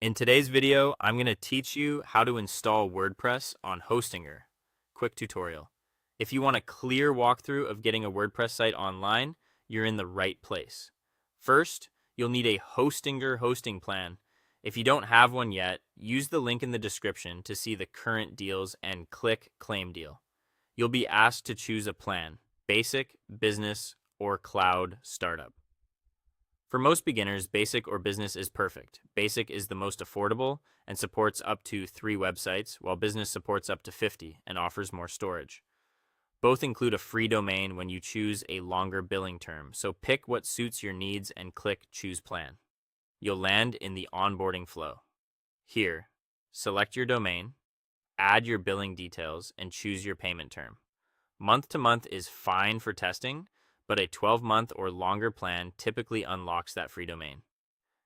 In today's video, I'm going to teach you how to install WordPress on Hostinger. Quick tutorial. If you want a clear walkthrough of getting a WordPress site online, you're in the right place. First, you'll need a Hostinger hosting plan. If you don't have one yet, use the link in the description to see the current deals and click Claim Deal. You'll be asked to choose a plan: Basic, Business, or Cloud Startup. For most beginners, Basic or Business is perfect. Basic is the most affordable and supports up to 3 websites, while Business supports up to 50 and offers more storage. Both include a free domain when you choose a longer billing term, so pick what suits your needs and click Choose Plan. You'll land in the onboarding flow. Here, select your domain, add your billing details, and choose your payment term. Month to month is fine for testing, but a 12-month or longer plan typically unlocks that free domain.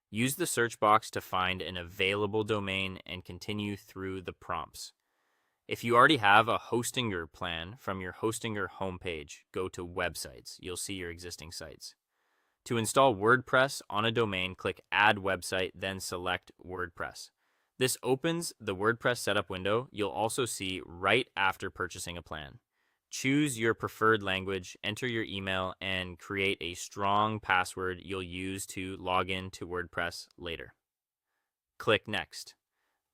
Use the search box to find an available domain and continue through the prompts. If you already have a Hostinger plan, from your Hostinger homepage, go to Websites. You'll see your existing sites. To install WordPress on a domain, click Add Website, then select WordPress. This opens the WordPress setup window you'll also see right after purchasing a plan. Choose your preferred language, enter your email, and create a strong password you'll use to log in to WordPress later. Click Next.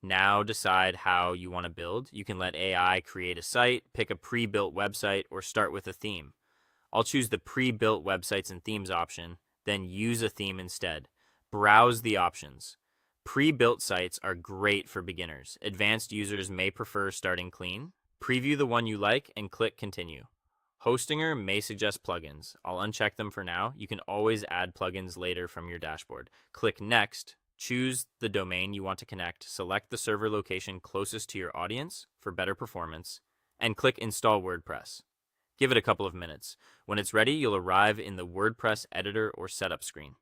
Now decide how you want to build. You can let AI create a site, pick a pre-built website, or start with a theme. I'll choose the pre-built websites and themes option, then use a theme instead. Browse the options. Pre-built sites are great for beginners. Advanced users may prefer starting clean. Preview the one you like and click Continue. Hostinger may suggest plugins. I'll uncheck them for now. You can always add plugins later from your dashboard. Click Next. Choose the domain you want to connect. Select the server location closest to your audience for better performance, and click Install WordPress. Give it a couple of minutes. When it's ready, you'll arrive in the WordPress editor or setup screen.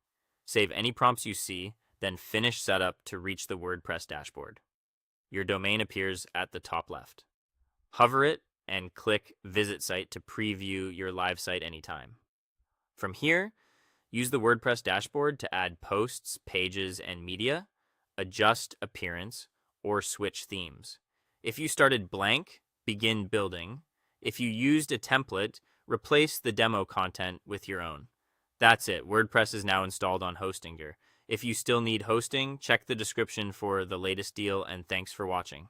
Save any prompts you see, then finish setup to reach the WordPress dashboard. Your domain appears at the top left. Hover it and click Visit Site to preview your live site anytime. From here, use the WordPress dashboard to add posts, pages, and media, adjust appearance, or switch themes. If you started blank, begin building. If you used a template, replace the demo content with your own. That's it. WordPress is now installed on Hostinger. If you still need hosting, check the description for the latest deal, and thanks for watching.